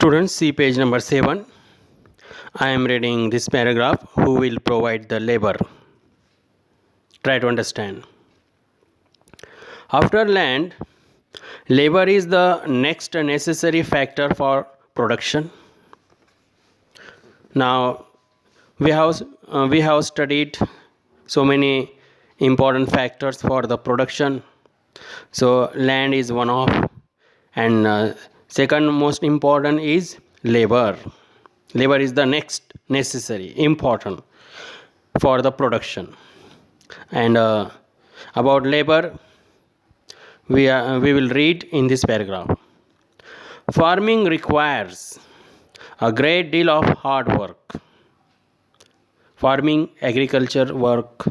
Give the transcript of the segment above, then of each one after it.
Students, see page number 7. I am reading this paragraph. Who will provide the labor? Try to understand. After land, labor is the next necessary factor for production. Now, we have studied so many important factors for the production. So, land is one of, and second most important is labor. Labor is the next necessary, important for the production. And about labor, we will read in this paragraph. Farming requires a great deal of hard work. Farming, agriculture work,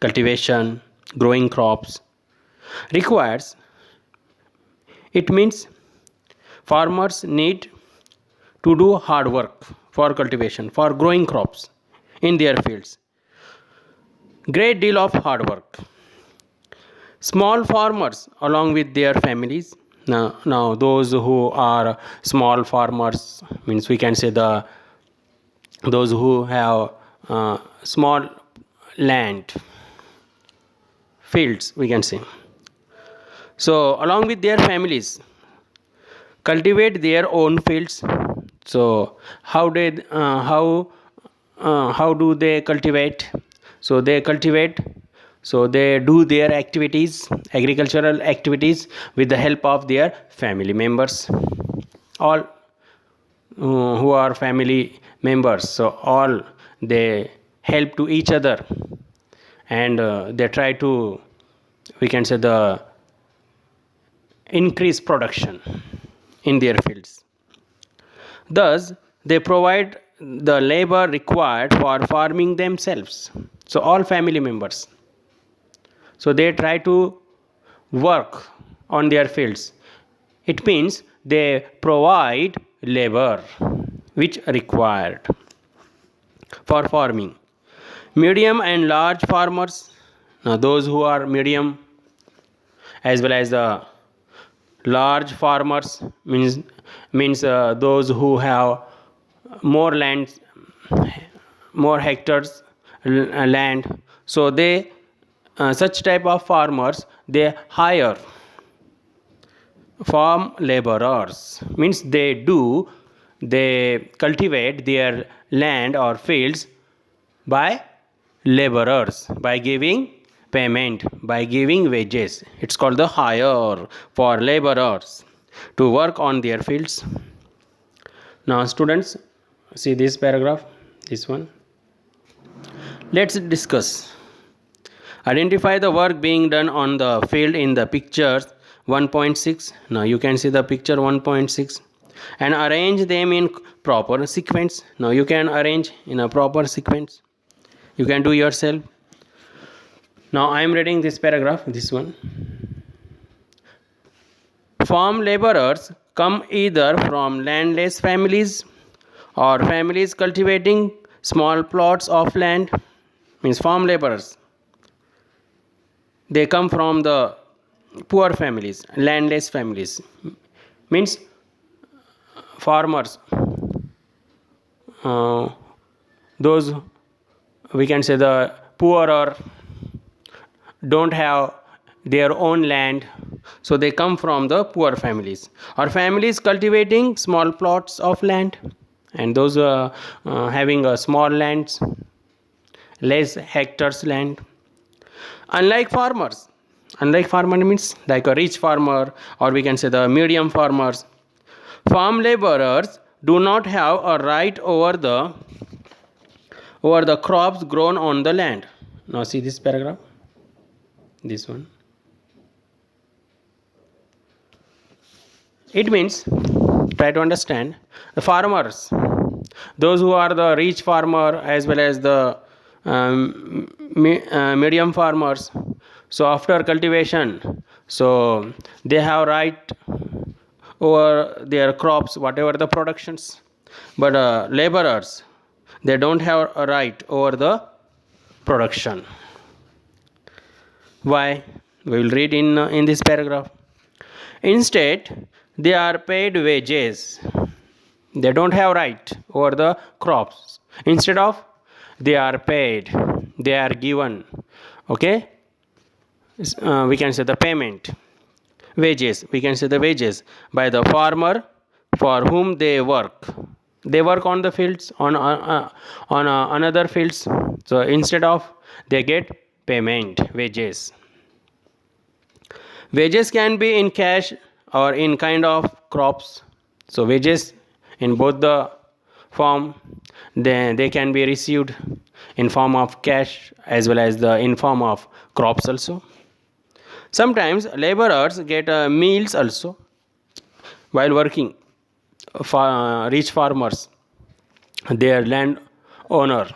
cultivation, growing crops requires, it means farmers need to do hard work for cultivation, for growing crops in their fields. Great deal of hard work. Small farmers along with their families. Now those who are small farmers, means we can say those who have small land, fields, we can say. So along with their families, cultivate their own fields. So how do they cultivate? So they cultivate, so they do their activities, agricultural activities, with the help of their family members. All who are family members, so all they help to each other, and they try to, we can say, the increase production in their fields. Thus, they provide the labor required for farming themselves. So all family members, so they try to work on their fields. It means they provide labor which required for farming. Medium and large farmers, now those who are medium as well as the large farmers, means those who have more land, more hectares land. So they such type of farmers, they hire farm laborers, means they cultivate their land or fields by laborers, by giving payment, by giving wages. It's called the hire for laborers to work on their fields. Now students, see this paragraph, this one. Let's discuss. Identify the work being done on the field in the pictures 1.6. Now you can see the picture 1.6 and arrange them in proper sequence. Now you can arrange in a proper sequence. You can do yourself. Now I am reading this paragraph, this one. Farm laborers come either from landless families or families cultivating small plots of land, means farm laborers. They come from the poor families, landless families, means farmers, those, we can say, the poor or don't have their own land, so they come from the poor families, or families cultivating small plots of land, and those having a small lands, less hectares land. Unlike farmer means like a rich farmer, or we can say the medium farmers, farm laborers do not have a right over the crops grown on the land. Now see this paragraph, this one. It means, try to understand, the farmers, those who are the rich farmer as well as the medium farmers, so after cultivation, so they have right over their crops, whatever the productions. But laborers, they don't have a right over the production. Why? We will read in this paragraph. Instead, they are paid wages. They don't have right over the crops. Instead of, they are paid, they are given, okay, we can say the payment, wages, we can say the wages by the farmer for whom they work. They work on the fields, on another fields. So instead of, they get payment, wages. Wages can be in cash or in kind of crops. So wages in both the form, they can be received in form of cash as well as the in form of crops also. Sometimes laborers get meals also while working. Rich farmers, their land owner,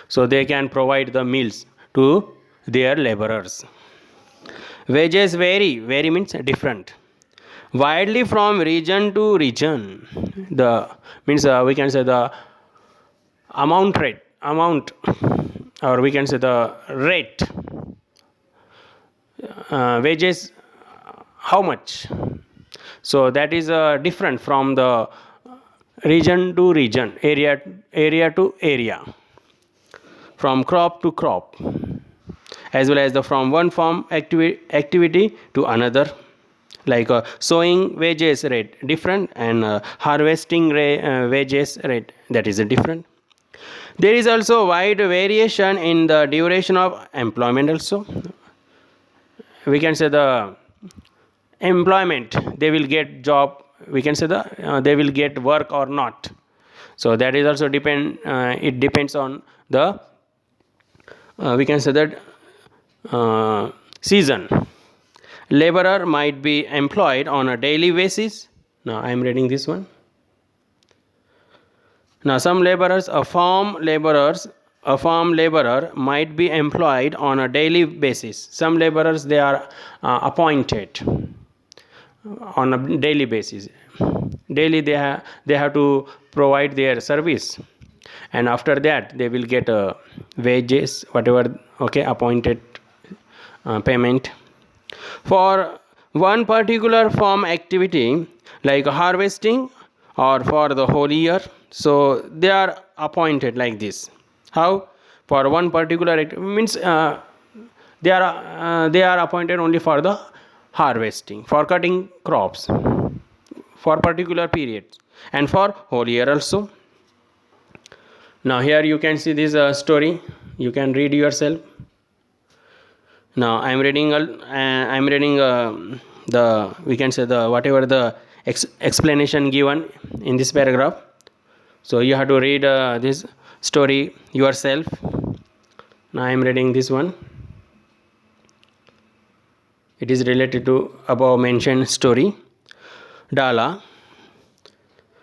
so they can provide the meals to their laborers. Wages vary means different, widely from region to region. The means we can say the amount, or we can say the rate, wages, how much. So that is different from the region to region, area to area, from crop to crop, as well as the from one farm activity to another. Like sowing wages rate different, and harvesting wages rate, that is different. There is also wide variation in the duration of employment also. We can say the employment, they will get job, we can say the they will get work or not. So that is also depend, it depends on the we can say that season. Laborer might be employed on a daily basis. Now I am reading this one. Now some laborers, a farm laborer might be employed on a daily basis. Some laborers, they are appointed on a daily basis. Daily they have to provide their service, and after that they will get wages, whatever, okay, appointed payment for one particular farm activity, like harvesting, or for the whole year. So they are appointed like this. How? For one particular means they are appointed only for the harvesting, for cutting crops for particular periods, and for whole year also. Now here you can see this story, you can read yourself. Now I am reading the, we can say the whatever the explanation given in this paragraph. So you have to read this story yourself. Now I am reading this one. It is related to above mentioned story. Dala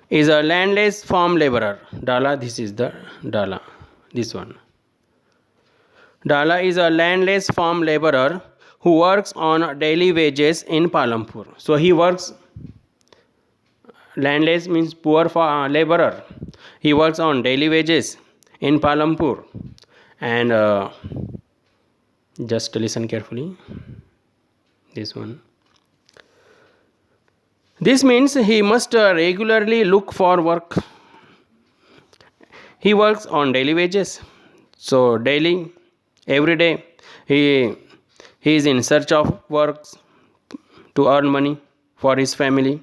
is a landless farm laborer. Dala, this is the Dala, this one. Dala is a landless farm laborer who works on daily wages in Palampur. So he works, landless means poor laborer. He works on daily wages in Palampur. And just listen carefully. This one. This means he must regularly look for work. He works on daily wages. So daily, every day, he is in search of works to earn money for his family.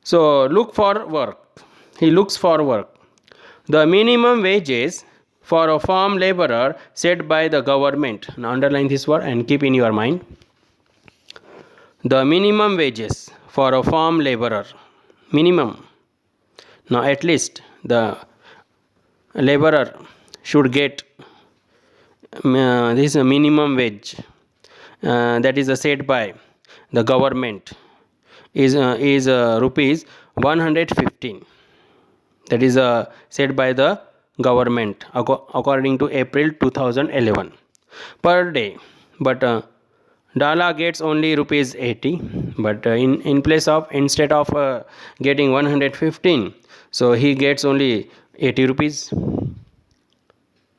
So look for work. He looks for work. The minimum wages for a farm laborer set by the government. Now underline this word and keep in your mind. The minimum wages for a farm laborer. Minimum. Now at least the laborer should get this minimum wage that is set by the government is rupees 115. That is set by the government according to April 2011 per day. But Dala gets only rupees 80. But in place of, instead of getting 115, so he gets only 80 rupees.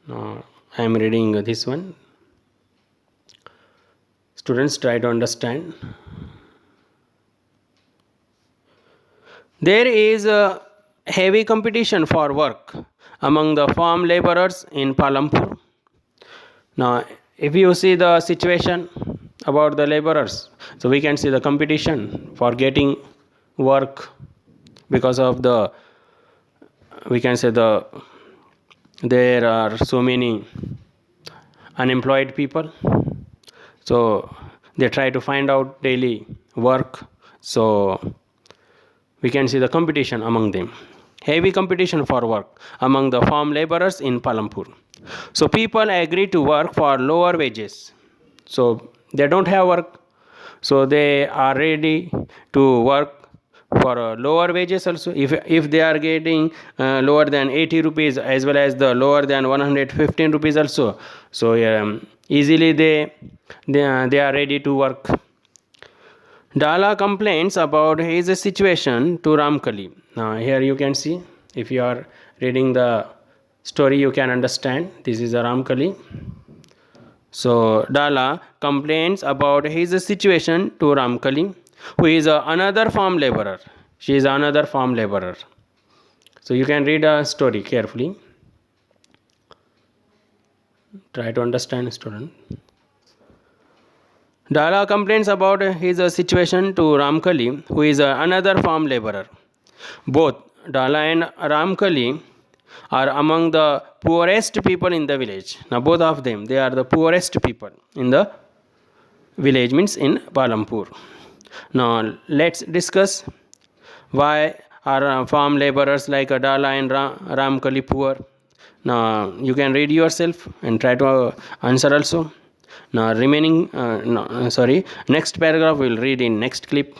I am reading this one. Students, try to understand. There is a heavy competition for work among the farm laborers in Palampur. Now, if you see the situation about the laborers, so we can see the competition for getting work because of the, we can say the, there are so many unemployed people, so they try to find out daily work. So we can see the competition among them, heavy competition for work among the farm laborers in Palampur. So people agree to work for lower wages. So they don't have work, so they are ready to work for lower wages also. If they are getting lower than 80 rupees as well as the lower than 115 rupees also, so easily they are ready to work. Dala complains about his situation to Ramkali. Now here you can see, if you are reading the story you can understand, this is a Ramkali. So Dala complains about his situation to Ramkali, who is another farm laborer. She is another farm laborer. So you can read a story carefully. Try to understand, student. Dala complains about his situation to Ramkali, who is another farm laborer. Both Dala and Ramkali are among the poorest people in the village. Now both of them, they are the poorest people in the village, means in Palampur. Now let's discuss why are farm laborers like Dala and Ramkali poor. Now you can read yourself and try to answer also. Now remaining, next paragraph we'll read in next clip.